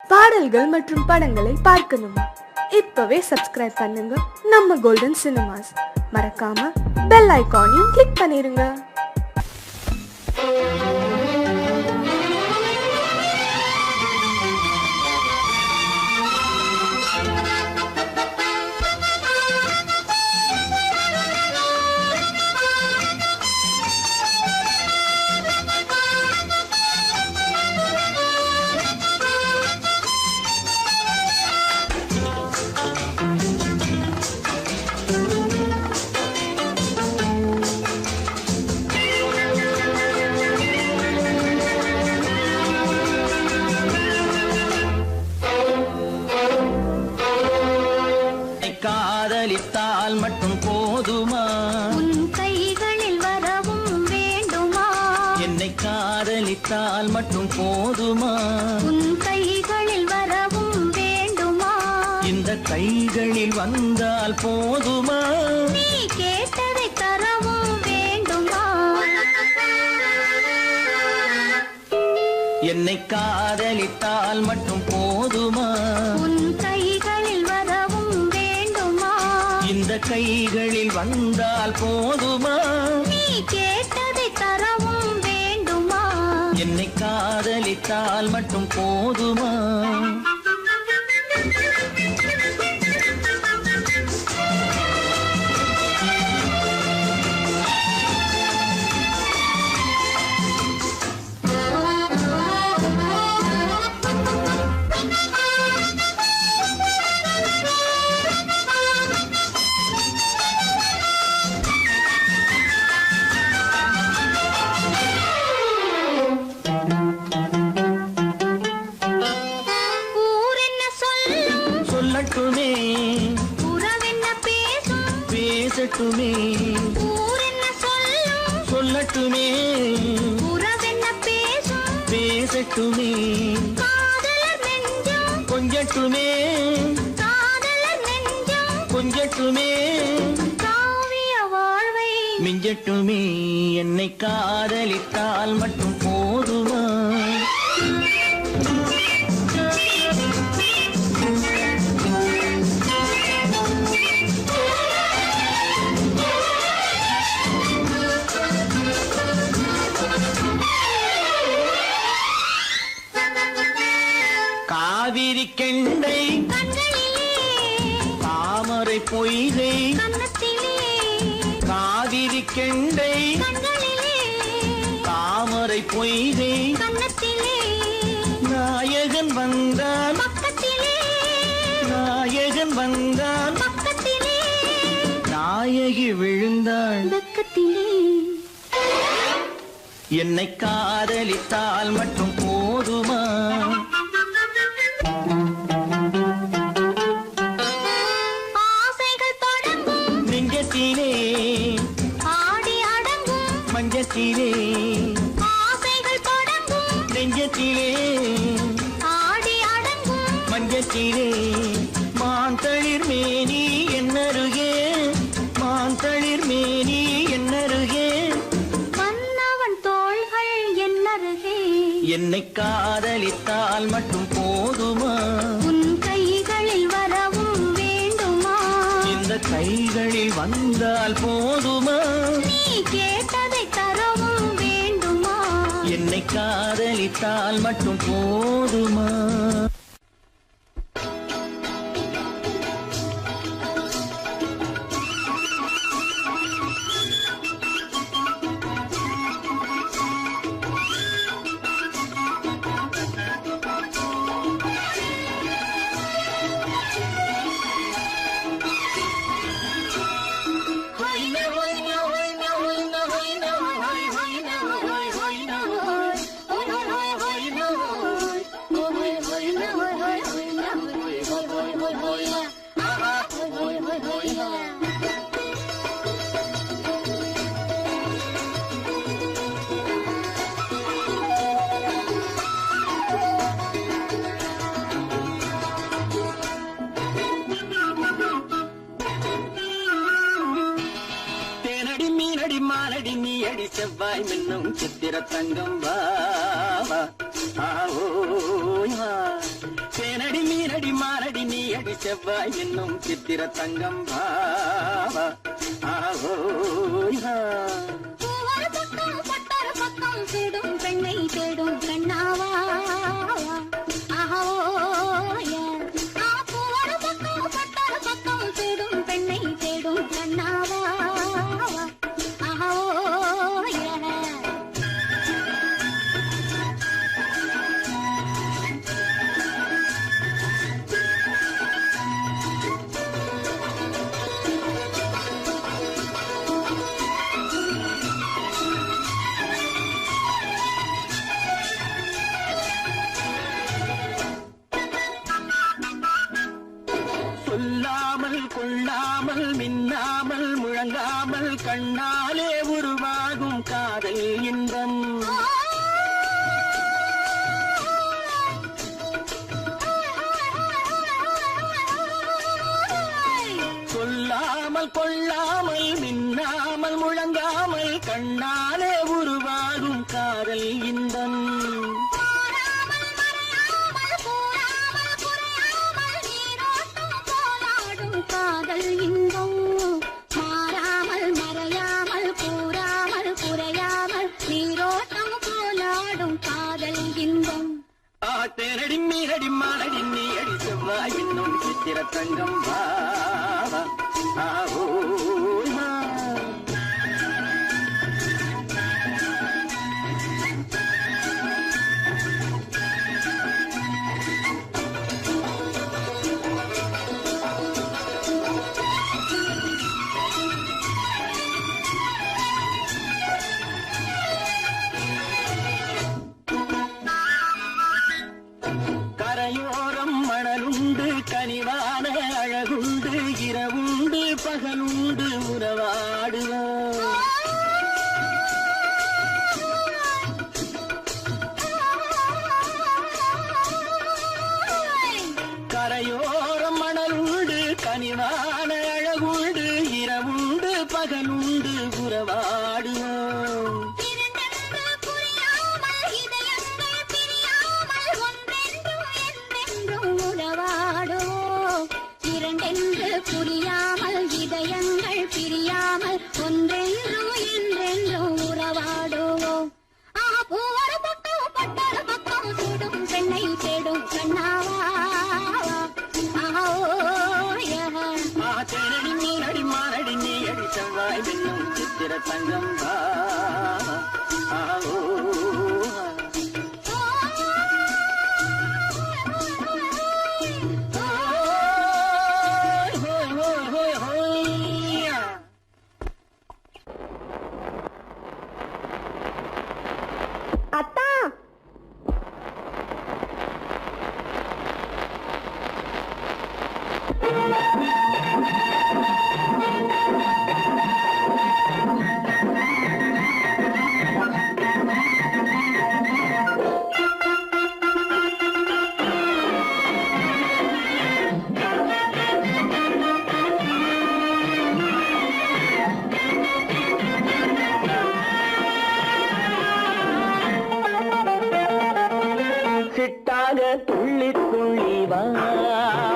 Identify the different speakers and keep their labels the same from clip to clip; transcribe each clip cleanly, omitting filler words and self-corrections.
Speaker 1: பாடல்கள் மற்றும் படங்களை பார்க்கணுமா? இப்பவே சப்ஸ்கிரைப் பண்ணுங்க நம்ம கோல்டன் சினிமாஸ். மறக்காம பெல் ஐகானையும் கிளிக் பண்ணிருங்க.
Speaker 2: காதலித்தால் மட்டும் போதுமா?
Speaker 3: உன் கைகளில் வரவும் வேண்டுமா?
Speaker 2: என்னை காதலித்தால் மட்டும் போதுமா?
Speaker 3: உன் கைகளில் வரவும் வேண்டுமா?
Speaker 2: இந்த கைகளில் வந்தால் போதுமா?
Speaker 3: நீ கேட்டதை தரவும் வேண்டுமா?
Speaker 2: என்னை காதலித்தால் மட்டும் போதுமா?
Speaker 3: உன் கைகளில் வரவும் வேண்டுமா?
Speaker 2: இந்த கைகளில் வந்தால் போதுமா?
Speaker 3: நீ கேட்டதை தரவும் வேண்டுமா?
Speaker 2: என்னை காதலித்தால் மட்டும் போதுமா? சொல்லட்டுமே,
Speaker 3: உறவென்ன பேசும்
Speaker 2: பேசட்டுமே.
Speaker 3: ஊர் என்ன சொல்லும்,
Speaker 2: சொல்லட்டுமே,
Speaker 3: உறவென்ன பேசும்
Speaker 2: பேசட்டுமே.
Speaker 3: காதலர் நெஞ்சம்,
Speaker 2: கொஞ்சட்டுமே,
Speaker 3: காதலர் நெஞ்சம்
Speaker 2: கொஞ்சட்டுமே.
Speaker 3: காவிய வாழ்வை
Speaker 2: மிஞ்சட்டுமே. என்னை காதலித்தால் மட்டும் போதுமா? காவிரி கெண்டை
Speaker 3: கண்களிலே,
Speaker 2: தாமரை பொய்கை
Speaker 3: கன்னத்திலே,
Speaker 2: காவிரி கெண்டை
Speaker 3: கண்களிலே,
Speaker 2: தாமரை பொய்கை
Speaker 3: கன்னத்திலே,
Speaker 2: நாயகன் வந்தான்,
Speaker 3: பக்கத்திலே,
Speaker 2: நாயகன் வந்தான்,
Speaker 3: பக்கத்திலே,
Speaker 2: நாயகி விழுந்தாள்
Speaker 3: பக்கத்திலே.
Speaker 2: என்னை காதலித்தால் மட்டும் போதுமா?
Speaker 3: ஆசைகள் தொடங்கும்
Speaker 2: நெஞ்சத்திலே
Speaker 3: ஆடி அடங்கும்,
Speaker 2: மஞ்சத்திலே,
Speaker 3: ஆசைகள் தொடங்கும்
Speaker 2: நெஞ்சத்திலே
Speaker 3: ஆடி அடங்கும்,
Speaker 2: மஞ்சத்திலே. மாந்தளிர் மேனி என்னருகே, மாந்தளிர் மேனி என்னருகே.
Speaker 3: மன்னவன் தோள்கள் என்னருகே.
Speaker 2: என்னை காதலித்தால் மட்டும் போதுமா?
Speaker 3: உன் கைகளில் வரவும் வேண்டுமா?
Speaker 2: இந்த கைகளில் வந்தால் போதுமா?
Speaker 3: நீ கேட்டதை தரவும் வேண்டுமா?
Speaker 2: என்னை காதலித்தால் மட்டும் போதுமா? மாலடி நீ அடி செவ்வாய் மின்னும் சித்திர தங்கம் வா செவ்வாய் என்னும் சித்திர தங்கம் பாவா ஆஹோயா
Speaker 3: பூவொரு பக்கம் பட்டொரு பக்கம் தேடும் பெண்ணை தேடும் கண்ணாவா ஆஹோயா பூவொரு பக்கம் பட்டொரு பக்கம் தேடும் பெண்ணை தேடும் கண்ணாவா ஆஹோயா
Speaker 2: சொல்லாமல் கொள்ளாமல் மின்னாமல் முழங்காமல் கண்ணாலே உருவாகும் காதல் இன்பம் சொல்லாமல் கொள்ளாமல் மின்னாமல் முழங்காமல் கண்ணாலே உருவாகும் காதல் இன்பம்
Speaker 3: காதல் இன்பம் மாறாமல் மறையாமல் கூறாமல் குறையாமல் நீரோட்டம் போலாடும் காதல் இன்பம்
Speaker 2: தேனடி மீனடி மானடி நீ அடி செவ்வாய் என்னும் சித்திர தங்கம் பாவா ஆஹோயா கரையோரம் மணலுண்டு கனிவான அழகுண்டு இரவுண்டு பகலுண்டு உறவாடுவோம் கரையோரம் மணலுண்டு கனிவான அழகுண்டு இரவுண்டு பகலுண்டு உறவாடுவோம்
Speaker 3: இரண்டென்று புரியாமல் இதயங்கள் பிரியாமல் ஒன்றென்றும் என்றென்றும் உறவாடுவோம் பூவொரு பக்கம் பட்டொரு பக்கம் சூடும் பெண்ணை தேடும் கண்ணாவா
Speaker 2: தேனடி மீனடி மானடி நீ அடி செவ்வாய் என்னும் சித்திர தங்கம் பாவா ஆஹோயா
Speaker 1: அத்தா
Speaker 2: சிட்டாக துள்ளி துள்ளி வா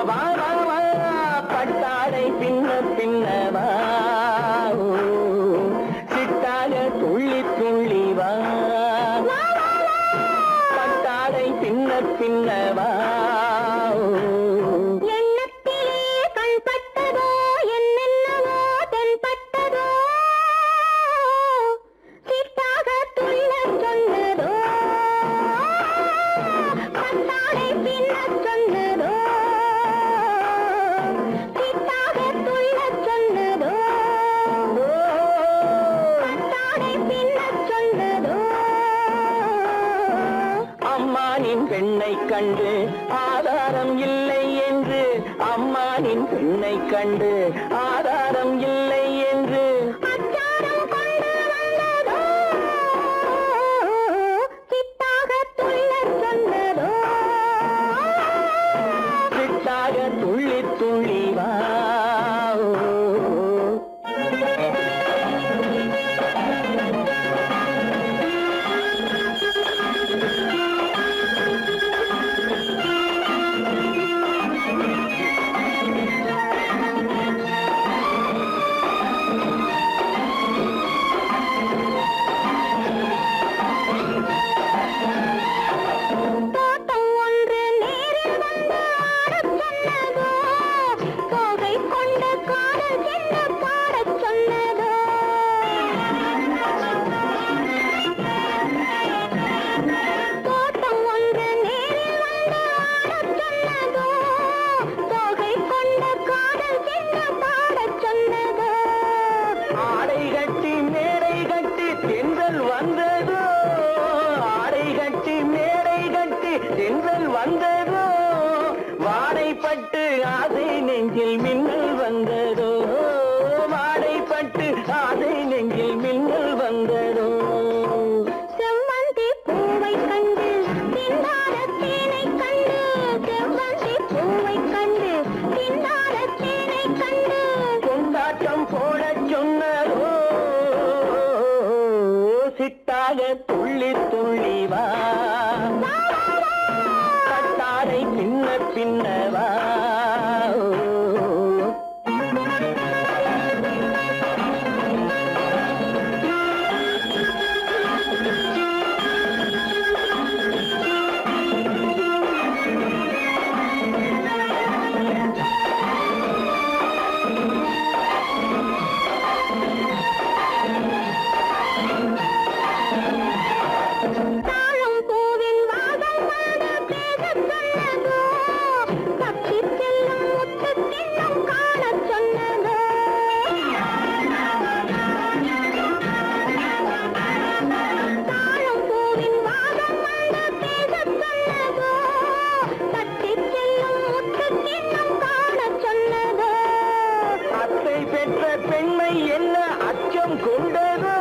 Speaker 2: வா வா வா பட்டாடை பின்ன பின்னவா சிட்டாக துள்ளி துள்ளி வா பட்டாடை பின்ன பின்னவா
Speaker 3: எண்ணத்திலே கண்பட்டதோ என்னென்னவோ தென்பட்டதோ சிட்டாக துள்ளச் சொன்னதோ பட்டாடை பின்னச் சொன்னதோ சிட்டாக துள்ளச் சொன்னதோ பட்டாடை பின்னச் சொன்னதோ
Speaker 2: அம்மானின் பெண்ணை கண்டு ஆதாரம் இல்லை என்று அம்மானின் பெண்ணை கண்டு ஆதாரம் இல்லை என்று
Speaker 3: அச்சாரம் கொண்டு வந்ததோ சிட்டாக துள்ளச் சொன்னதோ
Speaker 2: சிட்டாக துள்ளி துள்ளி வா
Speaker 3: சொன்னதோ தோகை கொண்ட காதல் என்ன பாடச் சொன்னதோ
Speaker 2: ஆடை கட்டி மேடை கட்டி தென்றல் வந்ததோ ஆடை கட்டி மேடை கட்டி தென்றல் வந்ததோ வாடைப்பட்டு ஆசை நெஞ்சில் மின்னல் வந்ததோ வாடைப்பட்டு ஆசை நெஞ்சில் மின்னல் வந்ததோ
Speaker 3: செவ்வந்தி பூவை கண்டு திண்டாட தேனை கண்டு செவ்வந்தி பூவை கண்டு திண்டாட தேனை கண்டு
Speaker 2: கொண்டாட்டம் போடச் சொன்னதோ சிட்டாக துள்ளி துள்ளி வா கட்டாரை பின்ன பின்னவா
Speaker 3: தாழம் பூவின் வாதம் வந்து பேசச் சொன்னதோ தப்பிச் செல்லும் முத்துக் கிண்ணம் காணச் சொன்னதோ தாழம் பூவின் வாதம் வந்து பேசச் சொன்னதோ தப்பிச் செல்லும் முத்துக் கிண்ணம் காணச் சொன்னதோ
Speaker 2: அத்தை பெற்ற பெண்மை என்ன அச்சம் கொண்டதோ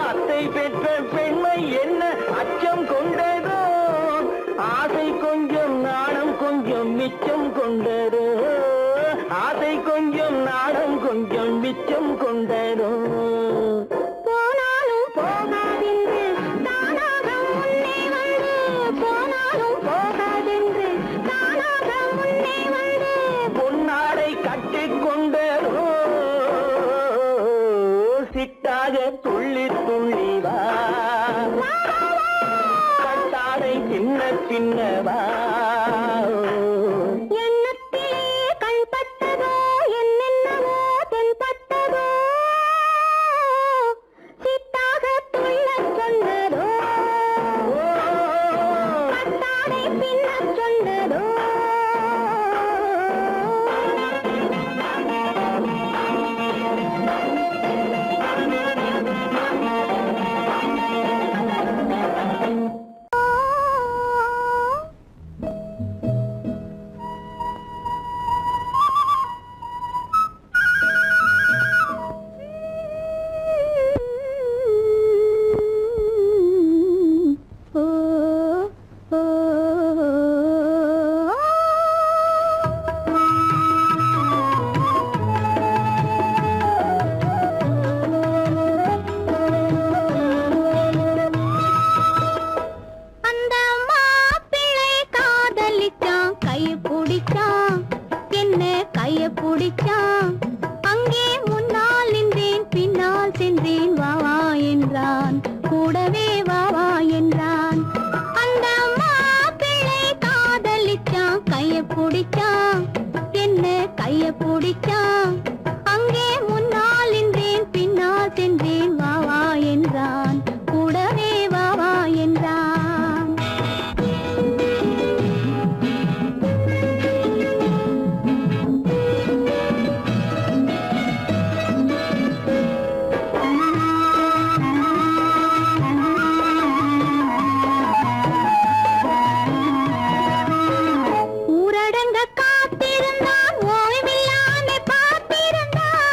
Speaker 2: அத்தை பெற்ற பெண்மை என்ன அச்சம் கொண்டதோ ஆசை கொஞ்சம் நாணம் கொஞ்சம் மிச்சம் கொண்டதோ ஆசை கொஞ்சம் நாணம் கொஞ்சம் மிச்சம் கொண்டதோ
Speaker 3: போனாலும் போகாதென்று தானாக முன்னே வந்து போனாலும் போகாதென்று தானாக முன்னே வந்து
Speaker 2: பொன்னாடை கட்டிக் கொண்டதோ சிட்டாக துள்ளி துள்ளி வா கட்டாடை சின்ன சின்னவா
Speaker 3: எண்ணத்திலே கண்பட்டதோ என்னென்னவோ தென்பட்டதோ சித்தாக துள்ளச் சொன்னதோ கட்டாடை பின்னச் சொன்னதோ அந்த மாப்பிள்ளை காதலிச்சான் கைய பிடிச்சான் என்ன கைய பிடிச்சான் அங்கே முன்னால் நின்றேன் பின்னால் சென்றேன் வா வா என்றான் கூடவே வா வா என்றான் அந்த மாப்பிள்ளை காதலிச்சான் கைய பிடிச்சான் என்ன கைய பிடிச்சான் அங்கே முன்னால் நின்றேன் பின்னால் சென்றேன் வா வா என்றான் கூடவே வா வா என்றான் ஊரடங்க காத்திருந்தான் ஓய்வில்லாமல் பார்த்திருந்தான்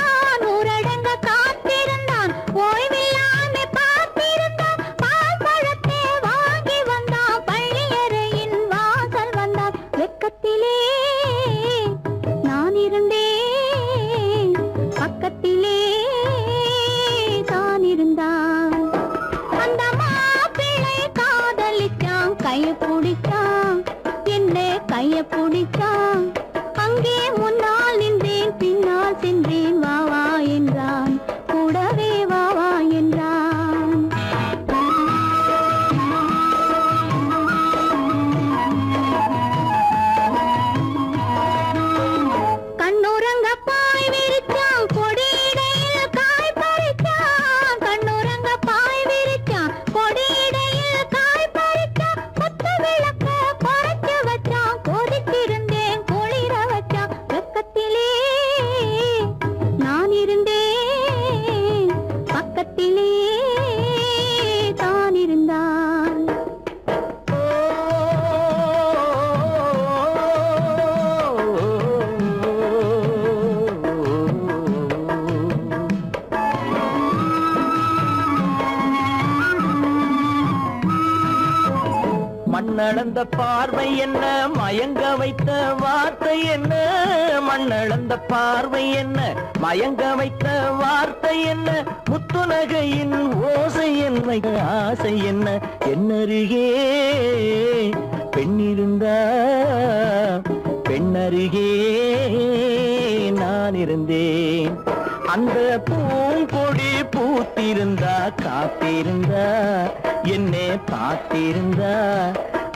Speaker 3: ஊரடங்க காத்திருந்தான் ஓய்வில்லாமல் பார்த்திருந்தான் பால் பழத்தை வாங்கி வந்தான் பள்ளியறையின் வாசல் வந்தான் வெக்கத்திலே நான் இருந்தேன் பக்கத்திலே தான் இருந்தான் அந்த மாப்பிள்ளை காதலிச்சான் கைய பிடிச்சான் என்ன கைய பிடிச்சான் அங்கே முன்னால் நின்றேன் பின்னால் சென்றேன் வா வா என்றான் கூடவே வா வா என்றான் கண்ணுறங்க பாய் விரிச்சான் கொடியிடையில் காய் பறிச்சான் கண்ணுறங்க பாய் விரிச்சான் கொடியிடையில் காய் பறிச்சான் கொத்த விளக்க குறைச்சு வச்சான்
Speaker 2: மண்ணளந்த பார்வை என்ன, மயங்க வைத்த வார்த்தை என்ன, மண்ணளந்த பார்வை என்ன, மயங்க வைத்த வார்த்தை என்ன, முத்துநகையின் ஓசை என்ன, ஆசை என்ன, என்னருகே பெண்ணிருந்தா பெண்ணருகே நான் இருந்தேன். அந்த பூங்கொடி பூத்திருந்தா காத்திருந்தா என்னை பார்த்திருந்தா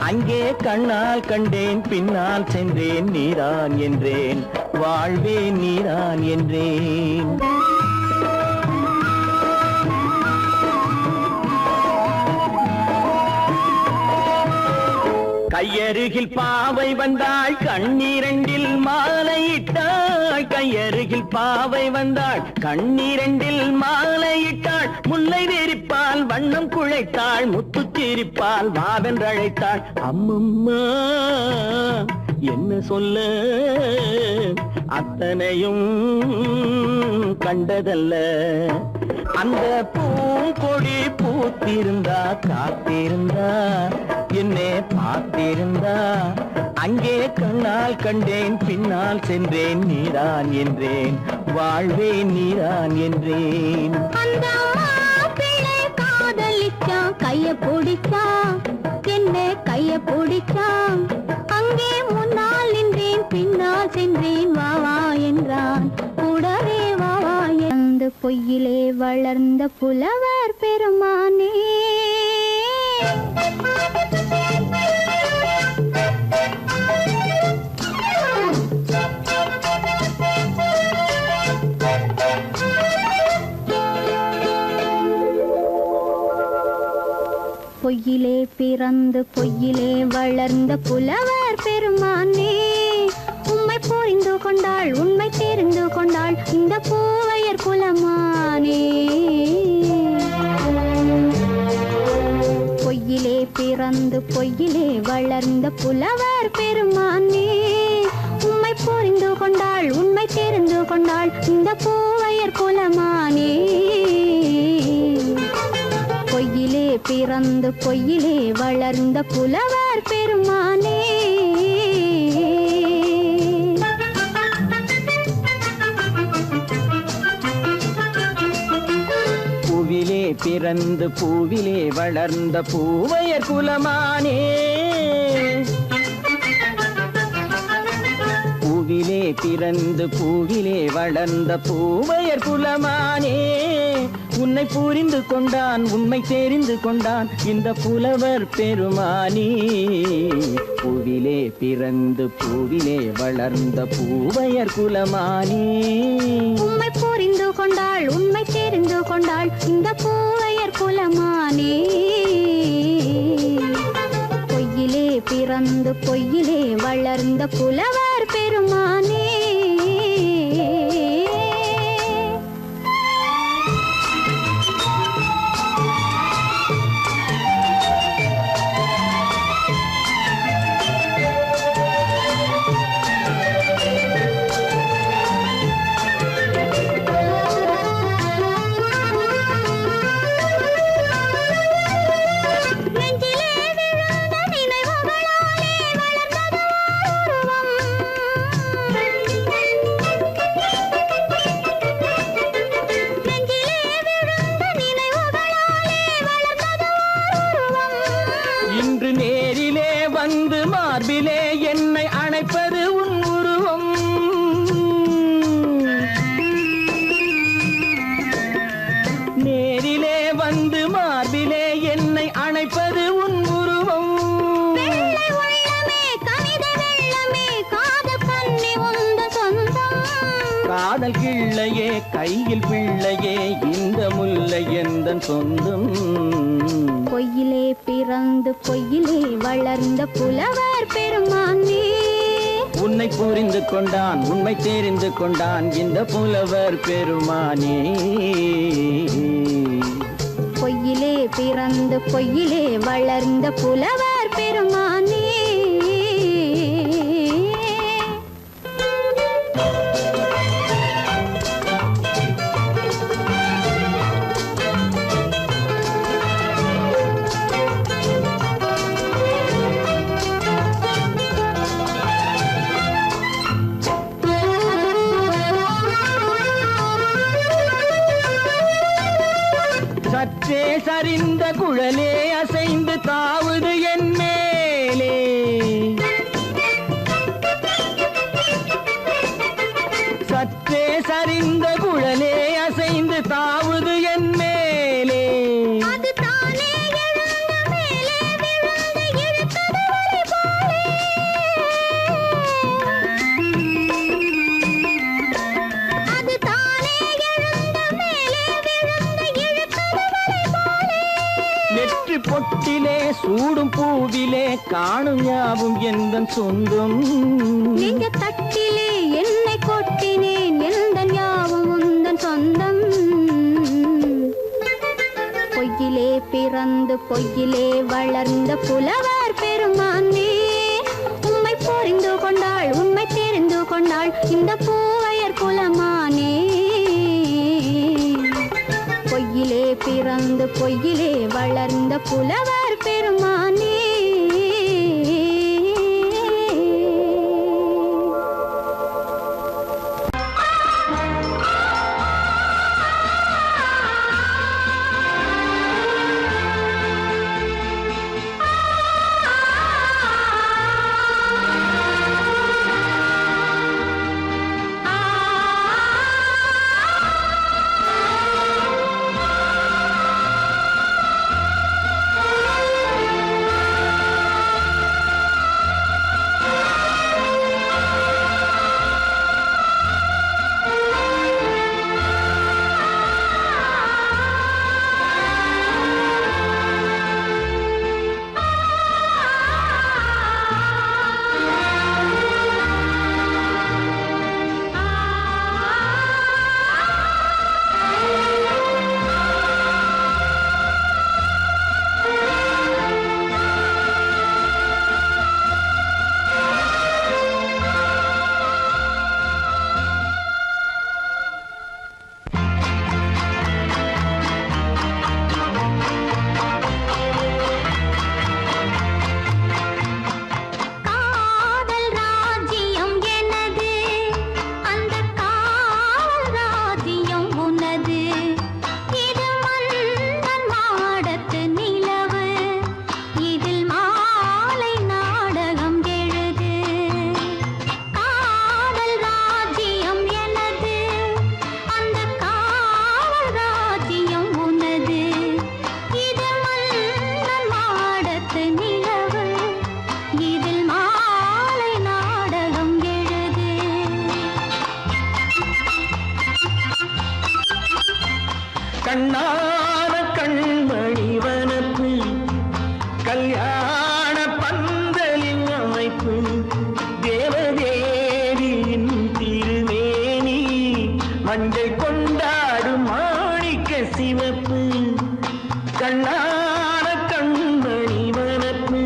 Speaker 2: அங்கே கண்ணால் கண்டேன் பின்னால் சென்றேன் நீதான் என்றேன் வாழ்வே நீதான் என்றேன். கையருகில் பாவை வந்தாள் கண்ணீரண்டில் மாலையிட்டாள், கையருகில் பாவை வந்தாள் கண்ணீரண்டில் மாலையிட்டாள், முல்லை வெறிப்பால் வண்ணம் குழைத்தாள், முத்துச்சிரிப்பால் வாவென்றழைத்தாள். அம்மம்மா என்ன சொல்ல அத்தனையும் கண்டதல்ல, அந்த பூங்கொடி பூத்திருந்தா காத்திருந்தா என்னை பார்த்திருந்தா அங்கே கண்ணால் கண்டேன் பின்னால் சென்றேன் நீதான் என்றேன் வாழ்வே நீதான் என்றேன்.
Speaker 3: அந்த பிள்ளை காதலிச்சான் கைய பிடிச்சான் என்ன கைய பிடிச்சான், அங்கே முன்னால் நின்றேன் பின்னால் சென்றேன் வா வா என்றான் கூடவே வா வா. அந்த பொய்யிலே வளர்ந்த புலவர் பெருமானே, பொய்யிலே பிறந்து பொய்யிலே வளர்ந்த புலவர் பெருமானே, உம்மை புரிந்து கொண்டாள் உண்மை தெரிந்து கொண்டாள் இந்த பூவையர் குலமானே. பொய்யிலே பிறந்து பொய்யிலே வளர்ந்த புலவர் பெருமானே, உம்மை புரிந்து கொண்டாள் உண்மை தெரிந்து கொண்டாள் இந்த பூவையர் குலமானே. பொய்யிலே பிறந்து பொய்யிலே வளர்ந்த புலவர் பெருமானே.
Speaker 2: பூவிலே பிறந்து பூவிலே வளர்ந்த பூவையர் குலமானே, பூவிலே பிறந்து பூவிலே வளர்ந்த பூவையர் குலமானே, உன்னை புரிந்து கொண்டான் உண்மை தெரிந்து கொண்டான் இந்த புலவர் பெருமானே. பூவிலே பிறந்து பூவிலே வளர்ந்த பூவையர் குலமானே,
Speaker 3: உம்மை புரிந்து கொண்டாள் உண்மை தெரிந்து கொண்டாள் இந்த பூவையர் குலமானே. பொய்யிலே பிறந்து பொய்யிலே வளர்ந்த புலவர் பெருமானே.
Speaker 2: இன்று நேரிலே வந்து மார்பிலே என்னை அணைப்பது உன் உருவம், நேரிலே வந்து மார்பிலே என்னை அணைப்பது உன் உருவம். காதல் கிள்ளையே கையில் பிள்ளையே இந்த முல்லை எந்தன் சொந்தம்.
Speaker 3: பொய்யிலே பிறந்து பொய்யிலே வளர்ந்த புலவர் பெருமானே,
Speaker 2: உன்னை புரிந்து கொண்டான் உண்மை தெரிந்து கொண்டான் இந்த புலவர் பெருமானே.
Speaker 3: பொய்யிலே பிறந்து பொய்யிலே வளர்ந்த புலவர் பெருமானே.
Speaker 2: சரிந்த குழலே அசைந்து தாவுது என் மேலே. சற்றே சரிந்த குழலே அசைந்து தாவுது என் மேலே.
Speaker 3: அது தானே எழுந்த மேலே விழுந்து இழுத்தது வலை போலே. அது தானே எழுந்த மேலே விழுந்து இழுத்தது வலை போலே.
Speaker 2: நெற்றி பொட்டிலே சூடும் பூவிலே காணும் யாவும் எந்தன் சொந்தம்.
Speaker 3: நெஞ்ச தட்டிலே என்னை கொட்டினேன் எந்தன் யாவும் உந்தன் சொந்தம். பொய்யிலே பிறந்து பொய்யிலே வளர்ந்த புலவர் பெருமானே, உம்மை புரிந்து கொண்டாள் உண்மை தெரிந்து கொண்டாள் இந்த பூவையர் குலமானே. பொய்யிலே பிறந்து பொய்யிலே வளர்ந்த புலவர் பெருமானே.
Speaker 2: கண்ணான கண்மணி வனப்பு கல்யாண பந்தலின் அமைப்பு தேவதேவியின் திருமேனி மஞ்சள் கொண்டாடும் மாணிக்க சிவப்பு. கண்ணான கண்மணி வனப்பு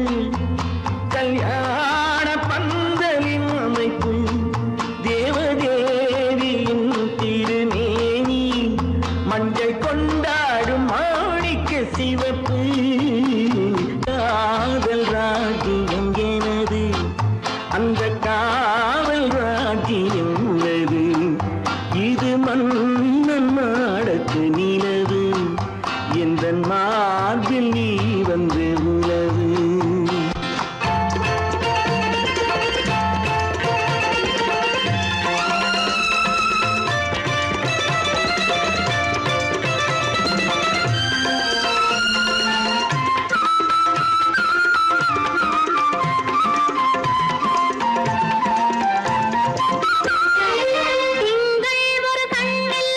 Speaker 2: கல்யாண பந்தலின் அமைப்பு தேவதேவியின் திருமேனி மஞ்சள் கொண்டாடும் மாணிக்க சிவப்பு. காதல் ராஜ்யம் எனது அந்த காவல் ராஜ்யம் உள்ளது. இது மன்னன் மாடத்து நிலவு எந்த மார்பில் நீ வந்து உலவு.
Speaker 3: திங்கள் ஒரு கண்ணில்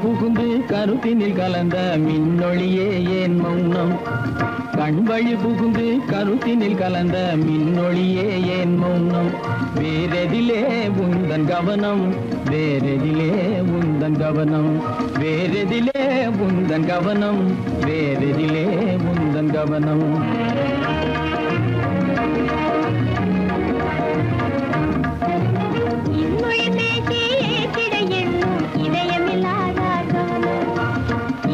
Speaker 2: புகுந்து கருத்தினில் கலந்த மின்னொளியே ஏன் மௌனம் கண்வழி புகுந்து கருத்தினில் கலந்த மின்னொளியே ஏன் மௌனம் வேறெதிலே உந்தன் கவனம் வேறெதிலே உந்தன் கவனம் வேறெதிலே உந்தன் கவனம் வேறெதிலே உந்தன் கவனம்
Speaker 3: இன்மொழி பேசி ஏற்றிட எண்ணும் இதயமில்லாதார் கவனம்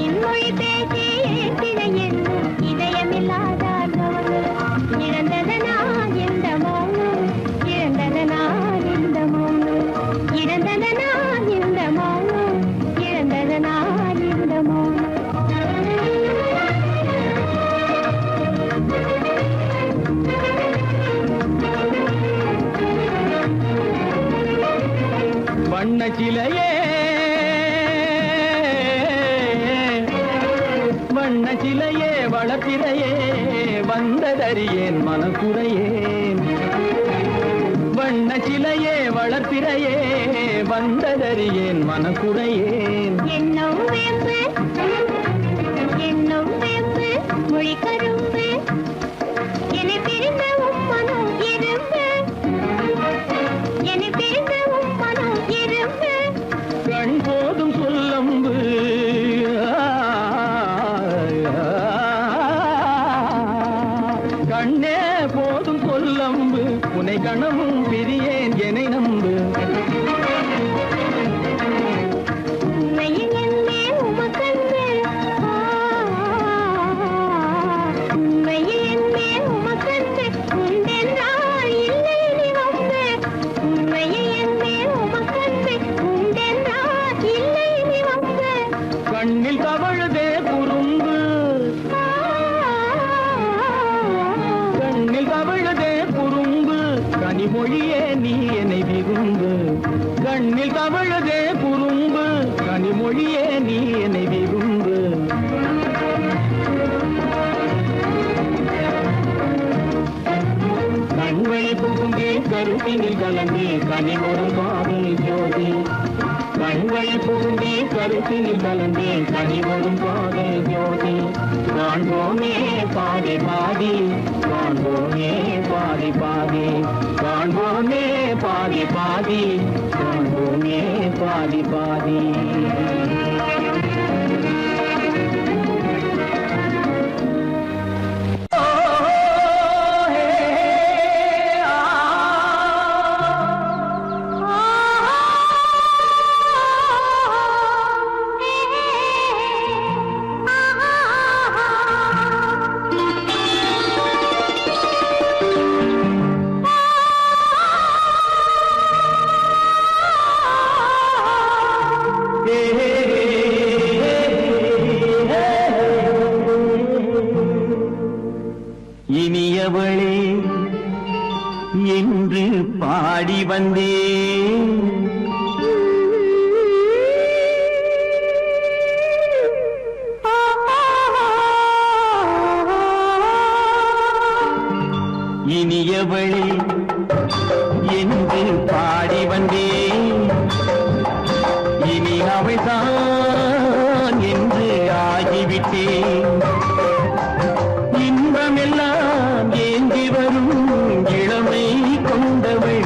Speaker 3: இன்மொழி பேசி ஏற்றிட எண்ணும் இதயமில்லாதார் கவனம் இழந்ததனா இந்த மௌனம் இழந்ததனா இந்த மௌனம் இழந்ததனா இந்த மௌனம் இழந்ததனா இந்த மௌனம்
Speaker 2: வண்ண சிலையே வண்ண சிலையே வளர்த்திரையே வந்ததறியேன் மனக்குறையேன் வண்ண சிலையே வளர்த்திரையே வந்ததறியேன் மனக்குறையேன்
Speaker 3: எண்ணம் வேம்பு மொழி கரும்பு என்னை பிரிந்த உம்மனம் இரும்பு என்னை பிரிந்த உம்மனம் இரும்பு
Speaker 2: கண் போதும் சொல்லம்பு கண்ணே போதும் சொல்லம்பு உனை கணமும் பிரியேன் என்னை நம்பு
Speaker 3: உண்மையில் என்னே உமக்கன்று உண்மையில் என்னே உமக்கன்று உண்டென்றால் இல்லை நீ வம்பு உண்மையில் என்னே உமக்கன்று உண்டென்றால் இல்லை நீ வம்பு
Speaker 2: கண்ணில் தவழுதே குறும்பு கண்ணில் தவழுதே குறும்பு கனிமொழியே நீ என்னை விரும்பு கண்ணில் தவழுதே குறும்பு கனிமொழியே நீ என்னை விரும்பு கண்வழி புகுந்தே கருத்தினில் கலந்து கனிமொரு காதல் ஜோதி கண்வழி புகுந்தே கருத்தினில் கலந்து கனிமொரு காதல் ஜோதி காண்போமே பாதி பாதி காண்போமே பாதி பாதி காண்போமே பாதி பாதி காண்போமே பாதி பாதி இனியவளே என்று பாடி வந்தேன் இனியவளே என்று பாடி வந்தேன் இனி அவள்தான் என்று ஆகிவிட்டேன் இன்பமெல்லாம் ஏந்தி வரும் இளமை கொண்டவள்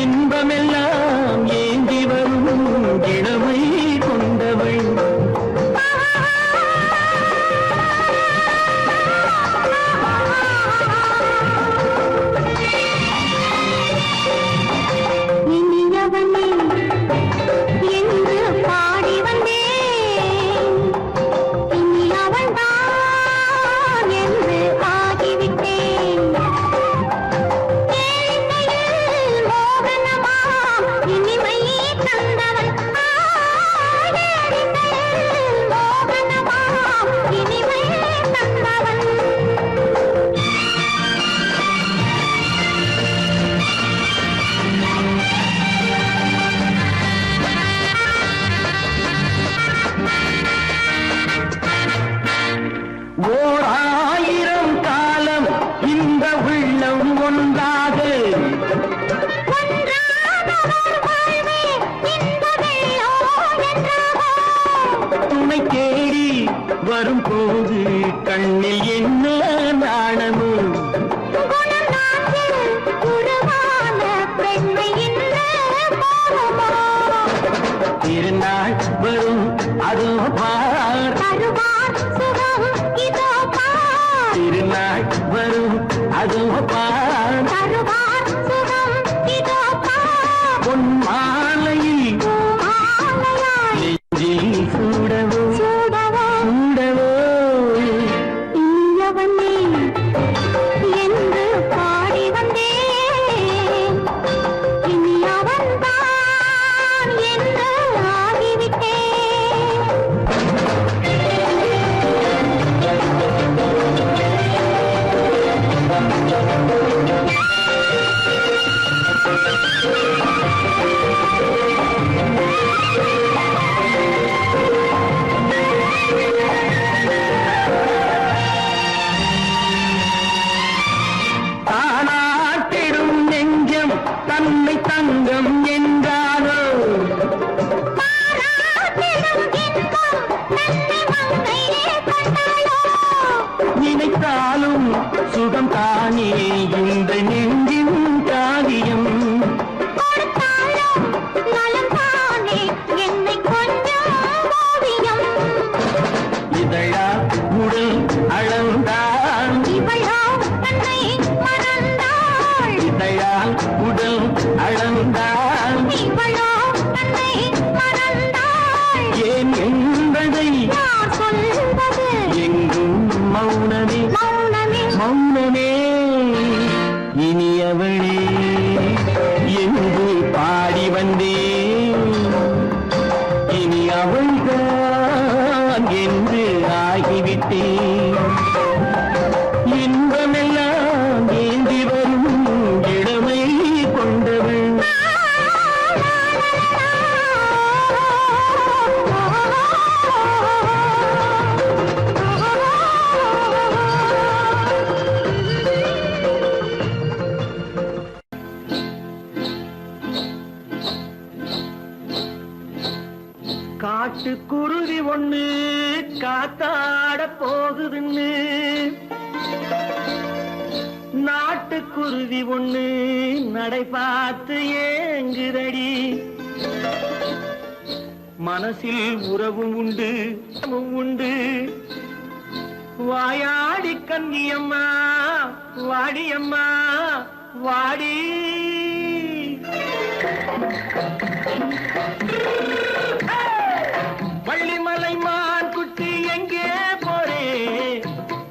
Speaker 2: இன்பமெல்லாம் ஏந்தி வரும் இளமை கொண்டவள் வரும்போது கண்ணில் என்ன நாணமோ
Speaker 3: குணம் நான்கு உருவான பெண்மை இந்த பாவமோ
Speaker 2: திருநாள் வரும் அதோ பார்
Speaker 3: தருவார் சுகம் இதோ பார்
Speaker 2: திருநாள் வரும் அதோ பார்
Speaker 3: தருவார் சுகம் இதோ பார்
Speaker 2: பொன் மாலையில்
Speaker 3: மாலையாய்
Speaker 2: நெஞ்சில் சூடவோ
Speaker 3: சூடவோ
Speaker 2: சூடவோ
Speaker 3: இனியவனே என்று பாடி வந்தேன் இனி அவன்தான் என்று ஆகிவிட்டேன்
Speaker 2: தானாட்டிடும் நெஞ்சம் தன்னை தங்கம் என்றாரோ
Speaker 3: பாராட்டிடும் இன்பம் தன்னை மங்கையே கண்டாளோ
Speaker 2: நினைத்தாலும் சுகம் தானே இந்த நெஞ்சின் காரியம்
Speaker 3: கொடுத்தாலும் நலம் தானே என்னை கொஞ்சம் ஓவியம்
Speaker 2: இதழா உடல் அளந்தாள்
Speaker 3: இவளோ தன்னை மறந்தாள்
Speaker 2: இதழால் உடல் அளந்தாள்
Speaker 3: இவளோ தன்னை மறந்தாள்
Speaker 2: ஏன் என்பதை
Speaker 3: யார் சொல்வது
Speaker 2: எங்கும் மௌனமே
Speaker 3: மௌனமே
Speaker 2: மௌனமே இனியவளே என்று பாடி வந்தேன் இனி அவள்தான் என்று ஆகிவிட்டேன் இன்பமெல்லாம் ஏந்தி வரும் இளமை கொண்டவள் காட்டுக்குருவி ஒண்ணு காத்தாட போகுதுன்னு நாட்டுக்குருவி ஒண்ணு நடை பார்த்து ஏங்குதடி மனசில் உறவும் உண்டு உண்டு வாயாடி கன்னியம்மா வாடியம்மா வாடி வள்ளிமலை மான் குட்டி எங்கே போறே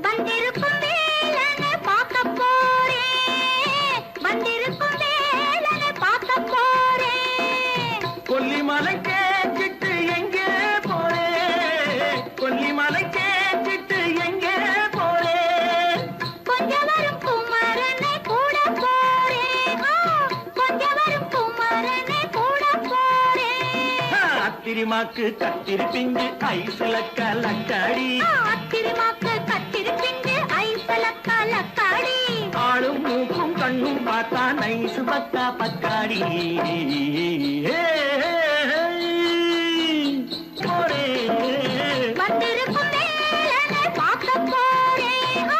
Speaker 3: வந்திருக்கும் வேலனை பார்க்க போறேன் வந்திருக்கும் வேலனை பார்க்க போறேன்
Speaker 2: கொல்லிமலை கேட்டுட்டு எங்கே போறே கொல்லிமலை கேட்டுட்டு எங்கே போறே
Speaker 3: கொஞ்சம் வரும் குமரனை கூட போறேன் கொஞ்சம் வரும் குமரனை கூட போறேன்
Speaker 2: அத்திரிமாக்கு கத்திரி பிஞ்சு ஐசுல கலக்காடி
Speaker 3: அத்திரிமாக்கு கத்திருப்பிண்டு ஐசல கலக்காடி
Speaker 2: ஆளும் மூக்கும் கண்ணும் பார்த்தா நைசு பக்கா பக்காடி போறே
Speaker 3: வந்திருக்கும் வேலனை பார்க்க போறேன்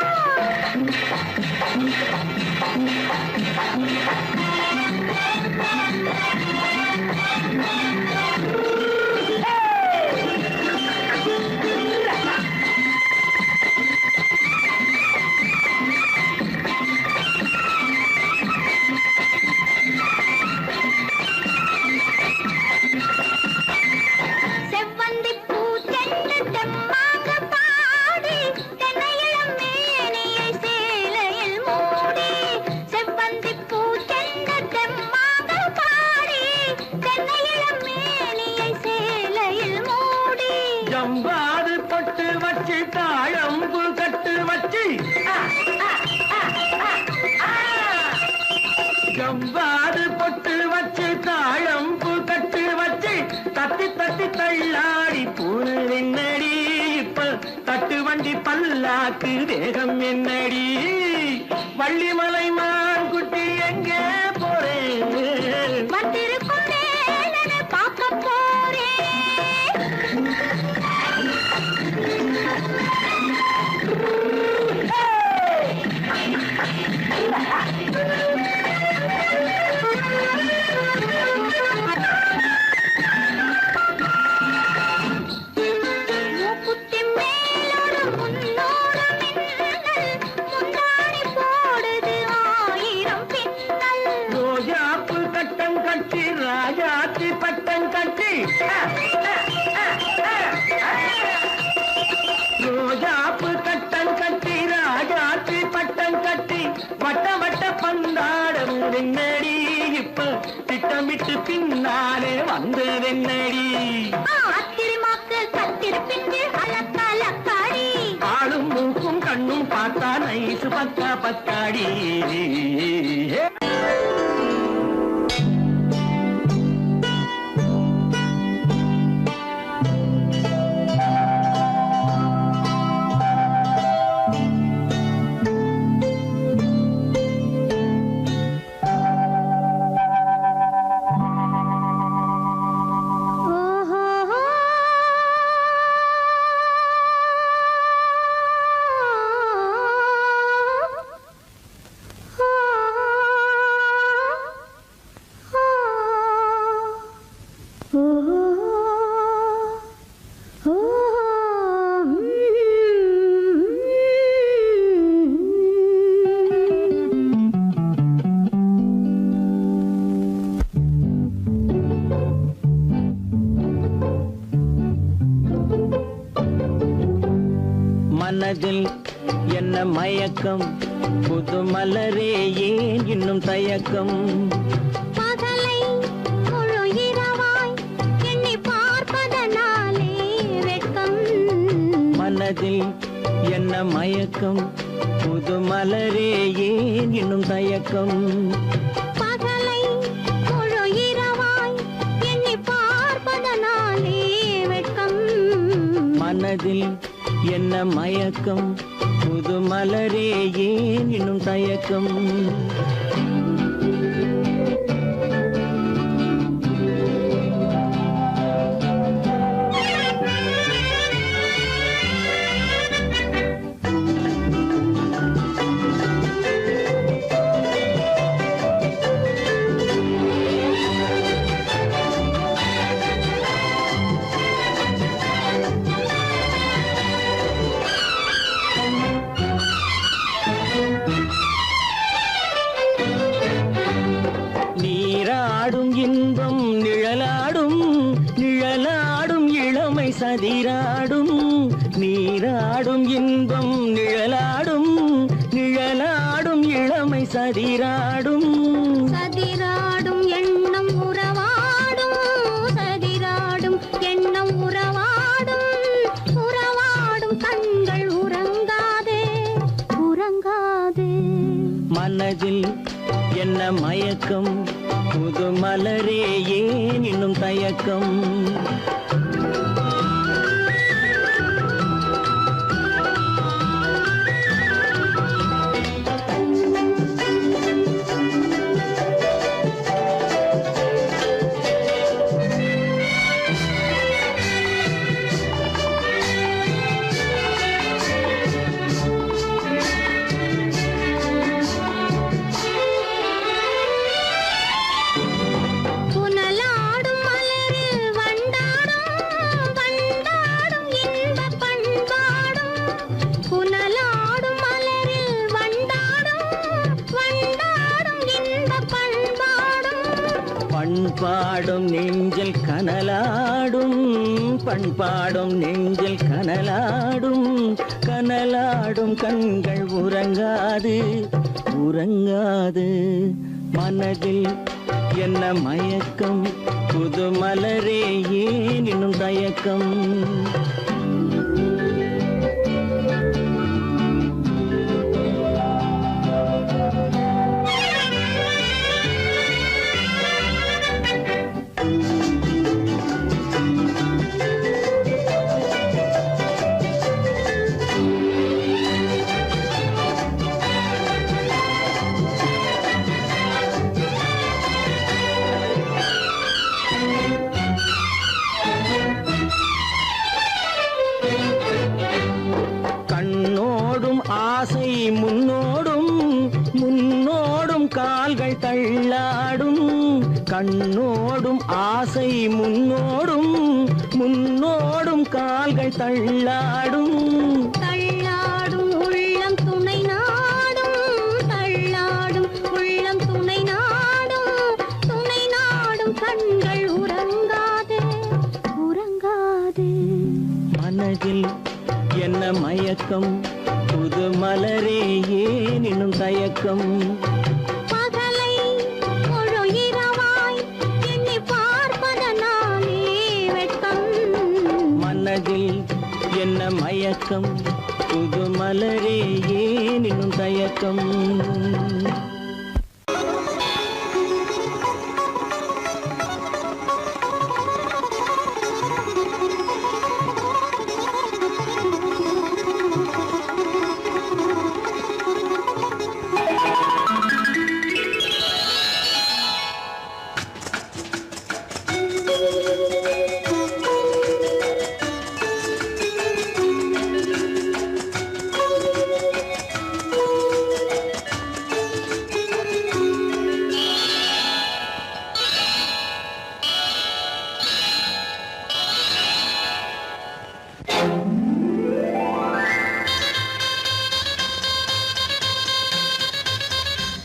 Speaker 2: திட்டமிட்டு பின்னாலே வந்ததென்னடி
Speaker 3: அத்திரிமாக்கு கத்திருப்பிட்டு அலக்காடி
Speaker 2: ஆளும் மூக்கும் கண்ணும் பார்த்தா நைசு பக்கா பக்காடி மனதில் என்ன மயக்கம் புது மலரே ஏன் இன்னும் தயக்கம்
Speaker 3: பகலை முழு இரவாய் எண்ணி பார்ப்பதனாலே வெட்கம்
Speaker 2: மனதில் என்ன மயக்கம் புது மலரே ஏன் இன்னும் தயக்கம்
Speaker 3: பகலை முழு இரவாய் எண்ணி பார்ப்பதனாலே வெட்கம்
Speaker 2: மனதில் என்ன மயக்கம் புது மலரே ஏன் இன்னும் தயக்கம் நீராடும் இன்பம் நிழலாடும் நிழலாடும் இளமை சதிராடும் நீராடும் இன்பம் நிழலாடும் நிழலாடும் இளமை சதிராடும்
Speaker 3: சதிராடும் எண்ணம் உறவாடும் சதிராடும் எண்ணம் உறவாடும் உறவாடும் கண்கள் உறங்காதே உறங்காதே
Speaker 2: மனதில் என்ன மயக்கம் புது மலரே ஏன் இன்னும் தயக்கம்
Speaker 3: புனலாடும் மலரில் வண்டாடும் வண்டாடும் இன்பப் பண்பாடும் புனலாடும் மலரில் வண்டாடும் வண்டாடும் இன்பப் பண்பாடும்
Speaker 2: பண்பாடும் நெஞ்சில் கனலாடும் பண்பாடும் நெஞ்சில் கனலாடும் கனலாடும் கண்கள் உறங்காது உறங்காது மனதில் என்ன மயக்கம் புது மலரே ஏன் இன்னும் தயக்கம் கண்ணோடும் ஆசை முன்னோடும் முன்னோடும் கால்கள் தள்ளாடும் கண்ணோடும் ஆசை முன்னோடும் முன்னோடும் கால்கள் தள்ளாடும்
Speaker 3: தள்ளாடும் உள்ளம் துணை நாடும் தள்ளாடும் உள்ளம் துணை நாடும் கண்கள் உறங்காதே உறங்காதே
Speaker 2: மனதில் என்ன மயக்கம் புது மலரே ஏன் இன்னும் தயக்கம்
Speaker 3: பகலை முழு இரவாய்
Speaker 2: மயக்கம் புது மலரே ஏன் இன்னும் தயக்கம்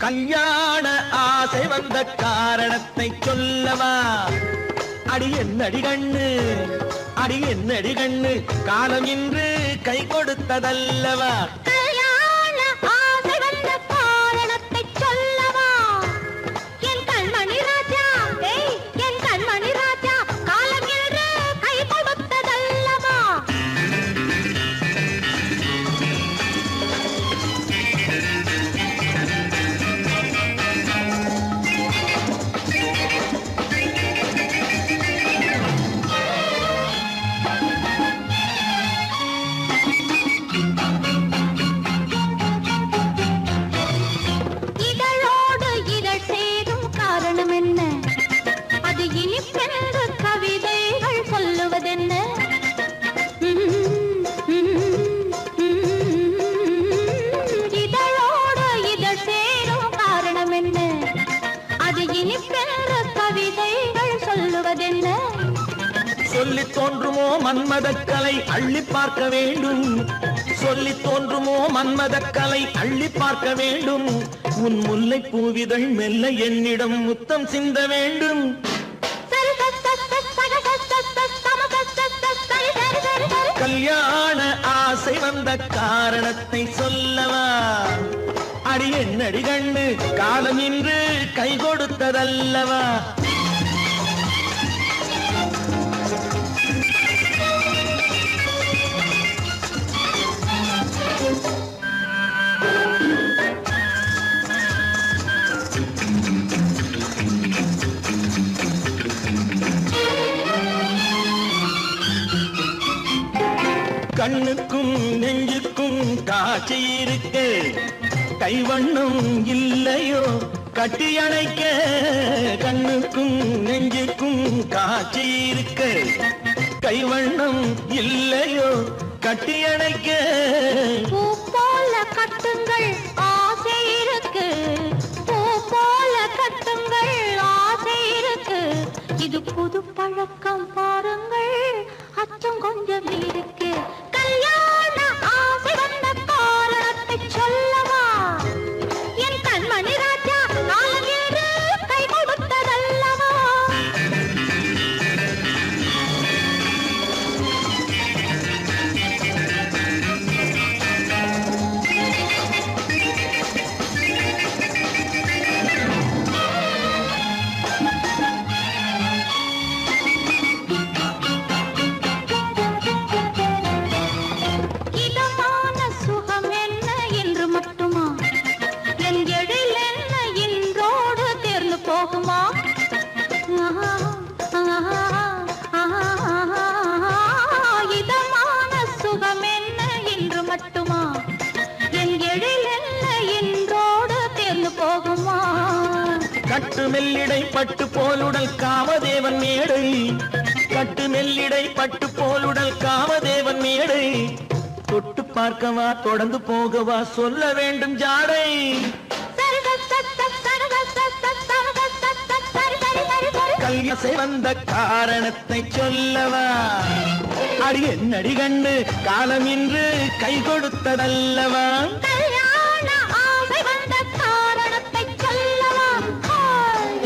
Speaker 2: கல்யாண ஆசை வந்த காரணத்தை சொல்லவா அடி என்னடி கண்ணு அடி என்னடி கண்ணு காலம் இன்று கை கொடுத்ததல்லவா
Speaker 3: கல்யாண ஆசை வந்த காரணத்தை சொல்லவா என் கண்மணி ராஜா என் கண்மணி ராஜா காலம் இன்று கை கொடுத்ததல்லவா
Speaker 2: சொல்லி தோன்றுமோ மன்மதக்கலை அள்ளி பார்க்க வேண்டும் சொல்லி தோன்றுமோ மன்மதக்கலை அள்ளி பார்க்க வேண்டும் உன் முல்லை பூவிதழ் மெல்ல என்னிடம் முத்தம் சிந்த வேண்டும் கல்யாண ஆசை வந்த காரணத்தை சொல்லவா அடி என்னடி கண்ணு காலம் இன்று கை கொடுத்ததல்லவா கண்ணுக்கும் நெஞ்சுக்கும் காட்சி இருக்கு கைவண்ணம் இல்லையோ கட்டி அணைக்க கண்ணுக்கும் நெஞ்சுக்கும் காட்சி இருக்கு கைவண்ணம் இல்லையோ கட்டி அணைக்க
Speaker 3: பூ போல கட்டுங்கள் ஆசை இருக்கு பூ போல கட்டுங்கள் ஆசை இருக்கு இது புது பழக்கம் பாருங்கள் அச்சம் கொஞ்சம் இருக்கு கல்யாண ஆசை வந்த காரணத்தை சொல்லவா என் கண்மணி ராஜா நாளேறு கை கொடுத்ததல்லவா இதமான சுகம் என்ன இன்று மட்டுமா என் எழில் என்ன இன்றோடு தேர்ந்து போகுமா
Speaker 2: கட்டு மெல்லிடை பட்டு போலுடல் காமதேவன் மேடை கட்டு மெல்லிடை பட்டு போலுடல் காமதேவன் மேடை தொட்டு பார்க்கவா தொடர்ந்து போகவா சொல்ல வேண்டும் ஜாடை கல்யாணம் வந்த காரணத்தை சொல்லவா அடி என்னடி கண்டு காலம் இன்று கை கொடுத்ததல்லவா
Speaker 3: கல்யாண ஆசை வந்த காரணத்தை சொல்லவா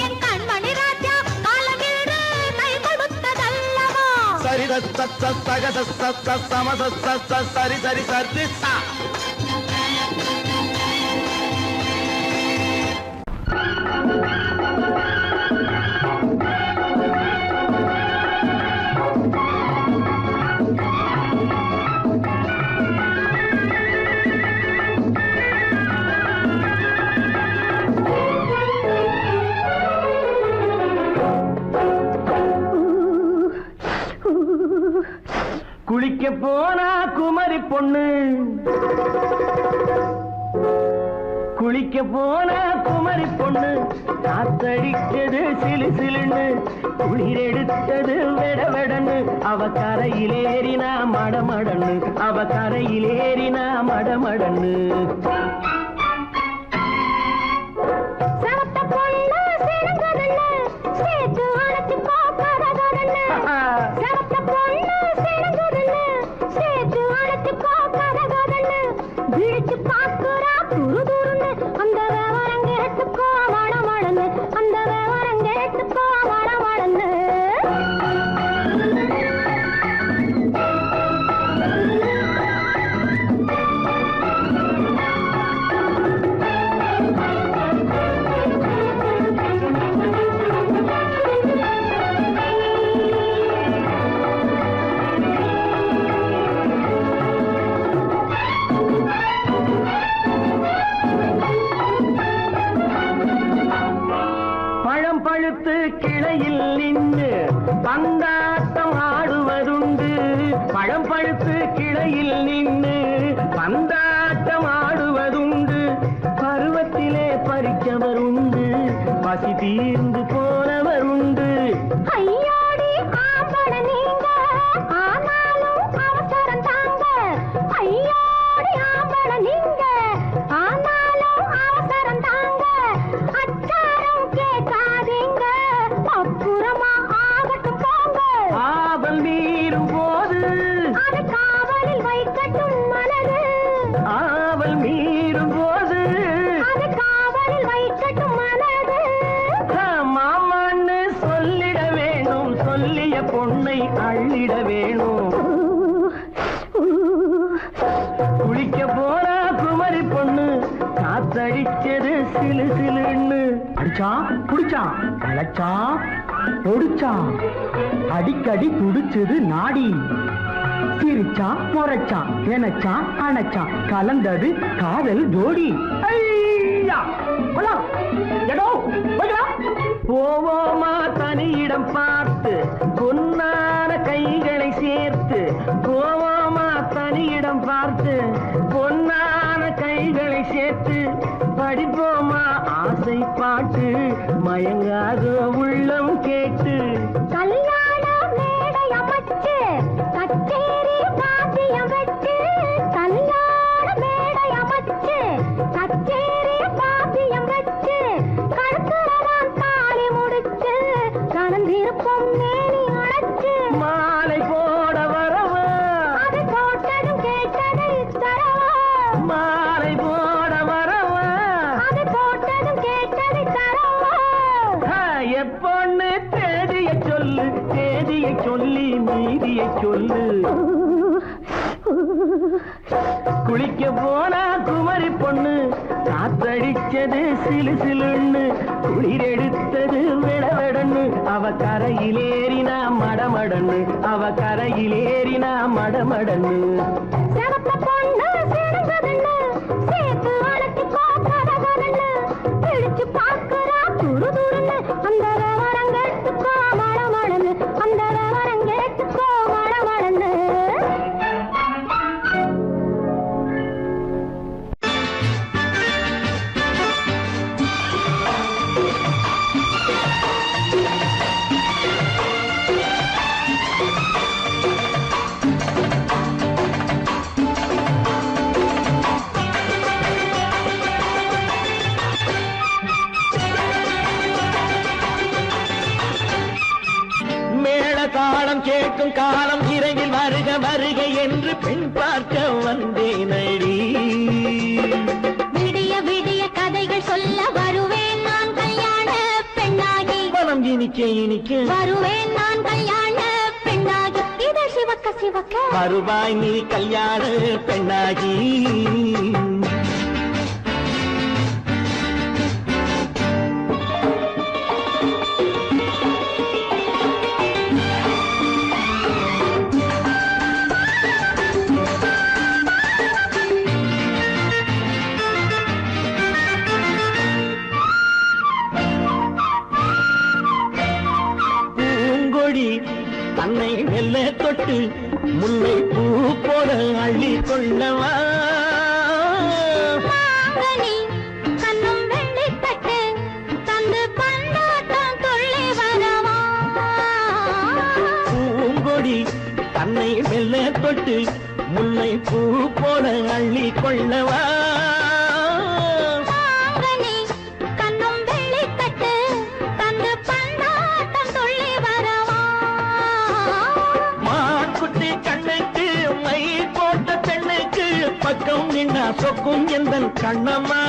Speaker 3: என் கண்மணி ராஜா காலமின்று கை கொடுத்ததல்லவா
Speaker 2: சரி சக சம சரி சரி சரி சா குளிக்க போனா குமரி பொண்ணு குளிக்க போனா குமரி பொண்ணு காத்தடிச்சது சிலு சிலுன்னு குளிர் எடுத்தது வெட வெடன்னு அவ கரையிலேறினா மடமடன்னு அவ கரையிலேறினா மடமடன்னு கிளையில் நின்று பந்தாட்டம் ஆடுவதுண்டு பழம் பழுத்து கிளையில் நின்று பந்தாட்டம் ஆடுவதுண்டு பருவத்திலே பறிச்சவர் உண்டு பசி தீர்ந்து போனவர் உண்டு
Speaker 3: ஐயோடி ஆம்பள நீங்க ஆனாலும் அவசரம் தாங்க ஐயோடி ஆம்பள நீங்க ஆனாலும் அவசரம் தாங்க அச்சாரம் கேட்காதீங்க அப்புறமா ஆகட்டும் போங்க
Speaker 2: ஆவல் மீறும் போது
Speaker 3: அது காவலில் வைக்கட்டும் மனது
Speaker 2: ஆவல் மீறும் போது
Speaker 3: அது காவலில் வைக்கட்டும் மனது
Speaker 2: மாமான்னு சொல்லிட வேணும் சொல்லிய பொண்ணை அள்ளிட வேணும் குளிக்க போறா குமரி பொண்ணு காத்தடிச்சது சிலு சிலுன்னு அடிச்சான் புடிச்சான் அழைச்சான் ஒடிச்சான் அடிக்கடி துடிச்சது நாடி சிரிச்சான் முறைச்சான் எனச்சான் அணைச்சான் கலந்தது காதல் ஜோடி போவோமா தனியிடம் பார்த்து பொன்னான கைகளை சேர்த்து போவோமா தனியிடம் பார்த்து பொன்னான கைகளை சேர்த்து படிப்போமா ஆசை பாட்டு மயங்காத உள்ளம் கேட்டு
Speaker 3: கல்யாண மேடை அமைச்சு கச்சேரி வாத்தியம் வச்சு கல்யாண மேடை அமைச்சு கச்சேரி வாத்தியம் வச்சு கழுத்துறவான் தாலி முடிச்சு கலந்திருப்போம் மேனி அடைச்சு
Speaker 2: மாலை போட வரவா
Speaker 3: அது போட்டதும் கேட்டதை தரவா
Speaker 2: மாலை போட வரவா
Speaker 3: அது போட்டதும் கேட்டதை தரவா
Speaker 2: எப்பொண்ணு தேதியை சொல்லு தேதியை சொல்லி மீதியை சொல்லு குளிக்க போனா குமரி பொண்ணு காத்தடிச்சது சிலு சிலுன்னு குளிர் எடுத்தது விடவெடன்னு அவ கரையிலேறினா மடமடன்னு அவ கரையிலேறினா மடமடன்னு
Speaker 3: சிவத்த பொண்ணு சிறந்ததுன்னு சேர்த்து அழைச்சி பார்க்கறதுன்னு பிடிச்சு பார்க்கறா துரு துருன்னு அந்த வரங்கெட்டுக்கோ மடமடன்னு அந்த வரங்கெட்டுக்கோ மடமடன்னு
Speaker 2: தாளம் கேட்கும் காலம் இரவில் வருக வருக என்று பெண் பார்க்க வந்தேனடி
Speaker 3: விடிய விடிய கதைகள் சொல்ல வருவேன் நான் கல்யாண பெண்ணாகி
Speaker 2: மனம் இனிக்க இனிக்க
Speaker 3: வருவேன் நான் கல்யாண பெண்ணாகி இதை சிவக்க சிவக்க
Speaker 2: வருவாய் நீ கல்யாண பெண்ணாகி தன்னை மெல்ல தொட்டு முல்லை பூ போல அள்ளி கொள்ளவா
Speaker 3: கண்ணும் வெள்ளி தட்டு தந்து பந்தாட்டம் துள்ளி வரவா
Speaker 2: பூங்கொடி தன்னை மெல்ல தொட்டு முல்லை பூ போல அள்ளி கொள்ளவா
Speaker 3: கண்ணும் வெள்ளி தட்டு தந்து பந்தாட்டம் துள்ளி வரவா
Speaker 2: மாக்குட்டி கண்ணுக்கு மை போட்ட பெண்ணுக்கு பக்கம் நின்னா சொக்கும் எந்தன் கண்ணம்மா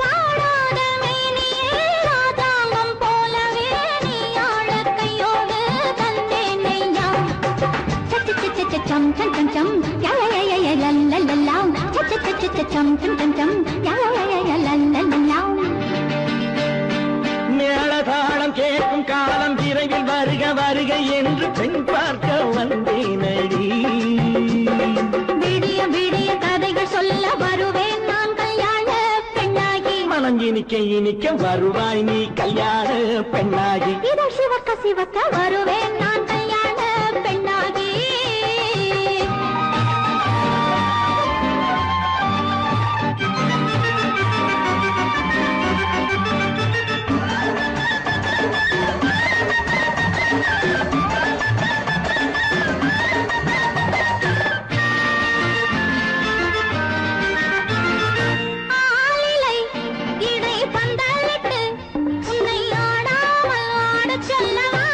Speaker 3: வாடாத மேனியே ராதாங்கம் போலவே நீ ஆள கையோடு தந்தேன் நெய்யா சம் சம் சம் சம் யா யா யா யா லல்லல்லா சம் சம் சம் யா யா யா லல்லல்லா
Speaker 2: மேளதாளம் கேட்கும் காலம் விரைவில் வருக வருக என்று பெண் பார்க்க வந்தேனடி
Speaker 3: விடிய விடிய கதைகள் சொல்ல வருவேன் நான் கல்யாண பெண்ணாகி
Speaker 2: மனம் இனிக்க இனிக்க வருவாய் நீ கல்யாண பெண்ணாகி
Speaker 3: இதோ சிவக்க சிவக்க வருவேன் நான் கல்யாண பெண்ணாகி ஆலிலை இடை பந்தலிட்டு உன்னை ஆடாமல் ஆடச் சொல்லவா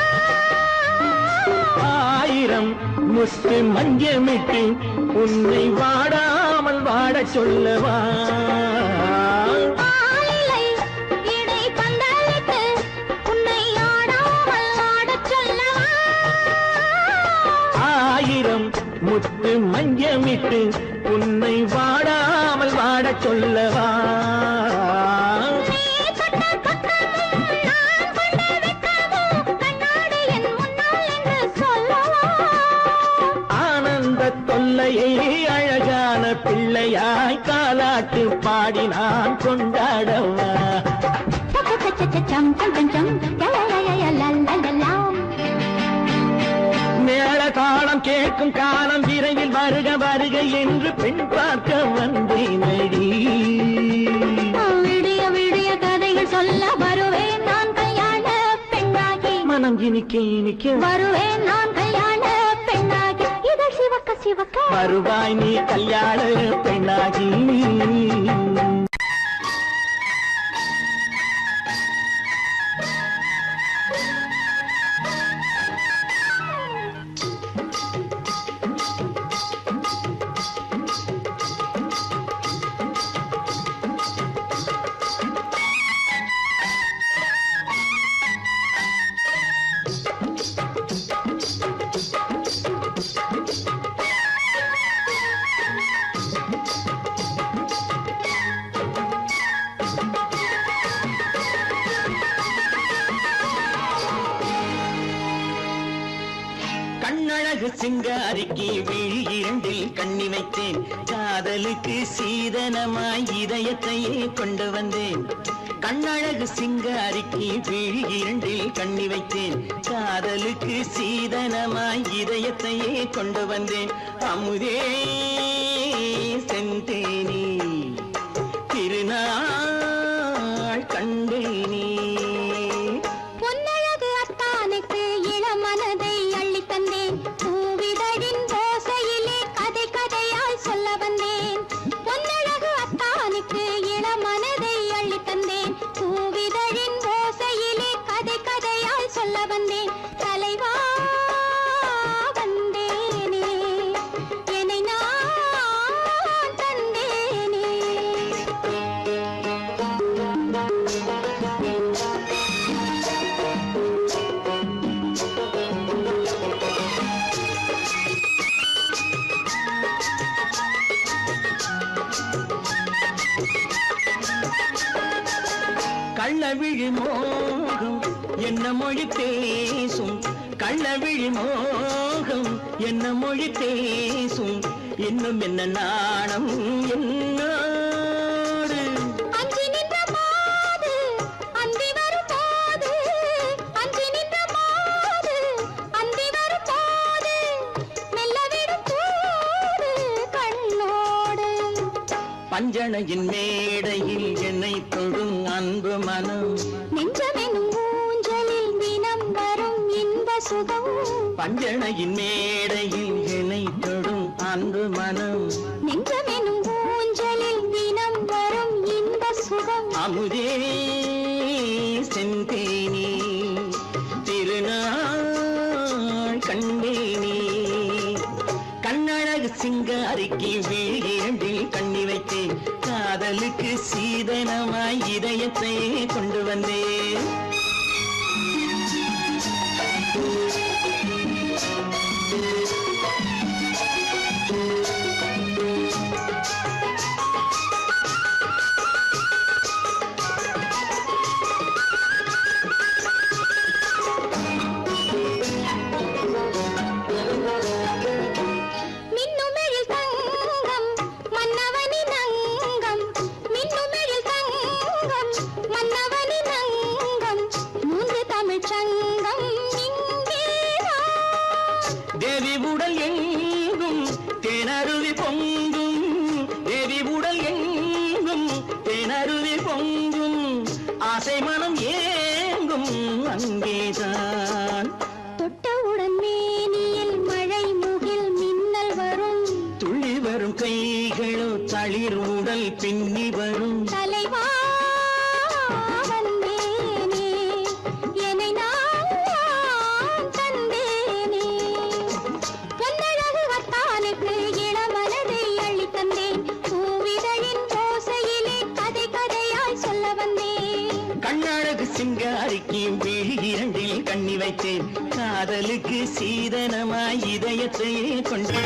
Speaker 2: ஆயிரம் முத்து மஞ்சமிட்டு உன்னை வாடாமல் வாடச் சொல்லவா
Speaker 3: ஆலிலை இடை பந்தலிட்டு உன்னை ஆடாமல் ஆடச் சொல்லவா
Speaker 2: ஆயிரம் முத்து மஞ்சமிட்டு உன்னை வாடாமல் வாடச் சொல்லவா
Speaker 3: நீ தொட்ட பக்கமும் நான் கொண்ட வெட்கமும் கண்ணாடி என் முன்னால் என்று சொல்லவா
Speaker 2: ஆனந்த தொல்லையை அழகான பிள்ளையாய் காலாட்டு பாடி நான் கொண்டாடவா
Speaker 3: சம் சம் சம் யா யா யா லல்லல்லா
Speaker 2: மேளதாளம் கேட்கும் காலம் விரைவில் வருக வருக என்று பெண் பார்க்க வந்தேனடி
Speaker 3: விடிய விடிய கதைகள் சொல்ல வருவேன் நான் கல்யாண பெண்ணாகி
Speaker 2: மனம் இனிக்க இனிக்க
Speaker 3: வருவேன் நான் கல்யாண பெண்ணாகி இதழ் சிவக்க சிவக்க
Speaker 2: வருவாய் நீ கல்யாண பெண்ணாகி கண்ணழகு சிங்காரிக்கு விழி இரண்டில் கண்ணி வைத்தேன் காதலுக்கு சீதனமாய் இதயத்தையே கொண்டு வந்தேன் கண்ணழகு சிங்காரிக்கு விழி இரண்டில் கண்ணி வைத்தேன் காதலுக்கு சீதனமாய் இதயத்தையே கொண்டு வந்தேன் அமுதே செந்தேனே திருநாள் கண்டேனே
Speaker 3: பொன்னழகு அத்தானுக்கு இளமனதை அள்ளி தந்தேன் பூவிதழின் ஓசையிலே கதை கதையாய் சொல்ல வந்தேன் பொன்னழகு அத்தானுக்கு இளமனதை அள்ளி தந்தேன் பூவிதழின் ஓசையிலே கதை கதையாய் சொல்ல வந்தேன் தலைவா வந்தேனே என்னை நான் தந்தேனே
Speaker 2: கள்ளவிழி மோகம் என்ன மொழி பேசும் கள்ளவிழி மோகம் என்ன மொழி பேசும் இன்னும் என்ன நாணம் என்னோடு
Speaker 3: அஞ்சி நின்ற மாது அந்தி வரும் போது அஞ்சி நின்ற மாது அந்தி
Speaker 2: அஞ்சனையின் மேடையில் என்னை தொடும் அன்பு மனம்
Speaker 3: நெஞ்சமெனும் ஊஞ்சலில் தினம் வரும் இன்ப சுகம்
Speaker 2: பஞ்சனையின் மேடையில் என்னை தொடும் அன்பு மனம்
Speaker 3: நெஞ்சமெனும் ஊஞ்சலில் தினம் வரும் இன்ப சுகம்
Speaker 2: அமுதே செந்தேனே திருநாள் கண்டேனே கண்ணழகு சிங்காரிக்கு வீழில் கண்ணி வைத்தேன் காதலுக்கு சீதனமாய் இதயத்தை கொண்டு வந்தேன் தேவி உடல் எங்கும் தேனருவி பொங்கும் தேவி உடல் எங்கும் தேனருவி பொங்கும் ஆசை மனம் ஏங்கும் அங்கேதான்
Speaker 3: தொட்டவுடன் மேனியில் மழை முகில் மின்னல் வரும்
Speaker 2: துள்ளி வரும் கைகளோ தளிர் உடல் பின்னி வரும்
Speaker 3: தலைவா
Speaker 2: சிங்காரிக்கு விழி இரண்டில் கண்ணி வைத்தேன் காதலுக்கு சீதனமாய் இதயத்தை கொண்டு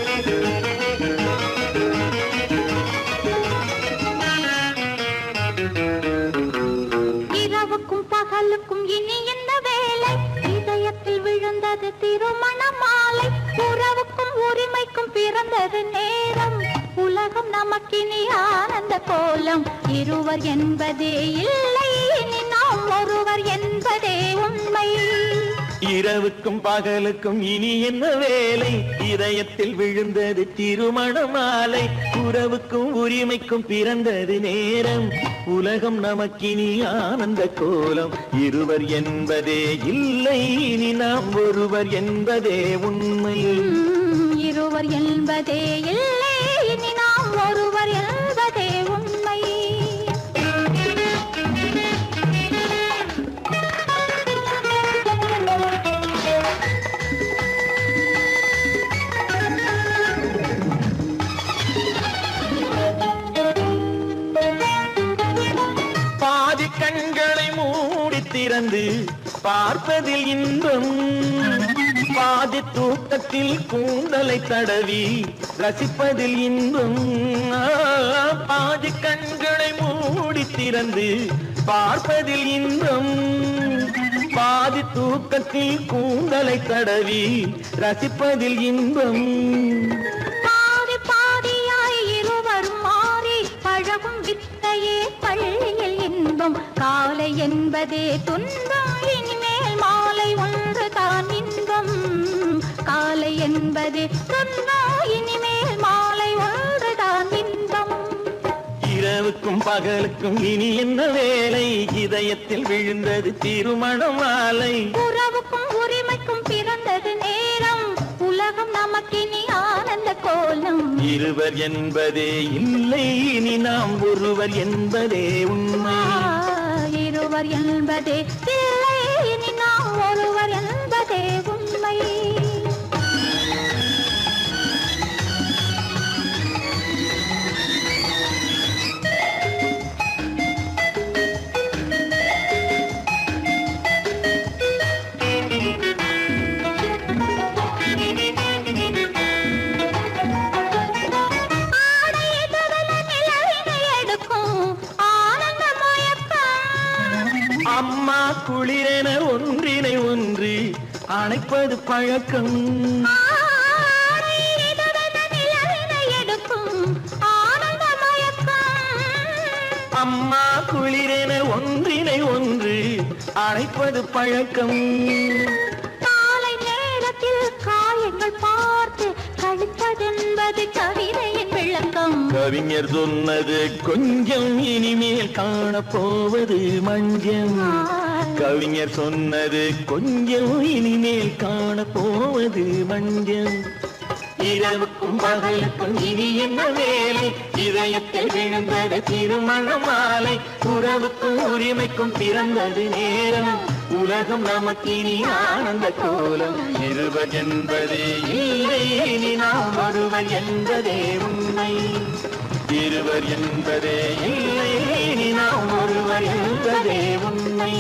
Speaker 3: இரவுக்கும் பகலுக்கும் இனி என்ன வேலை இதயத்தில் விழுந்தது திருமண மாலை உறவுக்கும் உரிமைக்கும் பிறந்தது நேரம் உலகம் நமக்கினி ஆனந்த கோலம் இருவர் என்பதே இல்லை இனி நாம் ஒருவர் என்பதே உண்மை
Speaker 2: இரவுக்கும் பகலுக்கும் இனி என்ன வேலை இதயத்தில் விழுந்தது திருமண மாலை உறவுக்கும் உரிமைக்கும் பிறந்தது நேரம் உலகம் நமக்கினி ஆனந்த கோலம் இருவர் என்பதே இல்லை இனி நாம் ஒருவர் என்பதே உண்மை
Speaker 3: இருவர் என்பதே இல்லை இனி நாம் ஒருவர் என்பதே உண்மை
Speaker 2: பாதி கண்களை மூடி திறந்து பார்ப்பதில் இன்பம் பாதி தூக்கத்தில் கூந்தலை தடவி ரசிப்பதில் இன்பம் பாதி கண்களை மூடி திறந்து பார்ப்பதில் இன்பம் பாதி தூக்கத்தில் கூந்தலை தடவி ரசிப்பதில் இன்பம்
Speaker 3: பாதி பாதியாய் இருவர் மாறி பழகும் வித்தையே பள்ளியில் இன்பம் காலை என்பதே துன்பம் இனிமேல் மாலை ஒன்று தான் இன்பம் காலை என்பதே துன்பம் இனிமேல் மாலை ஒன்று தான் இன்பம்
Speaker 2: இரவுக்கும் பகலுக்கும் இனி என்ன வேலை இதயத்தில் விழுந்தது திருமண மாலை
Speaker 3: உறவுக்கும் உரிமைக்கும் பிறந்தது நேரம் உலகம் நமக்கினி ஆனந்த கோலம்
Speaker 2: இருவர் என்பதே இல்லை இனி நாம் ஒருவர் என்பதே உண்மை
Speaker 3: இருவர் என்பதே இல்லை இனி நாம் ஒருவர் என்பதே உண்மை
Speaker 2: அம்மா குளிரென ஒன்றினை ஒன்று அணைப்பது பழக்கம் அம்மா குளிரென ஒன்றினை ஒன்று அணைப்பது பழக்கம்
Speaker 3: காலை நேரத்தில் காயங்கள் பார்த்து கழிப்பதென்பது கவிதையின் விளக்கம்
Speaker 2: கவிஞர் சொன்னது கொஞ்சம் இனிமேல் காணப்போவது மஞ்சள் கவிஞர் சொன்னது கொஞ்சம் இனிமேல் காணப்போவது மஞ்சள் இரவுக்கும் பகலுக்கும் இனி என்ன வேலை இதயத்தில் விழுந்தது திருமண மாலை உறவுக்கும் உரிமைக்கும் பிறந்தது நேரம் உலகம் நமக்கு இனி ஆனந்த கோலம் இருவர் என்பதே இல்லை இனி நாம் ஒருவர் என்பதே உண்மை இருவர் என்பதே இல்லை இனி நாம் ஒருவர் என்பதே உண்மை.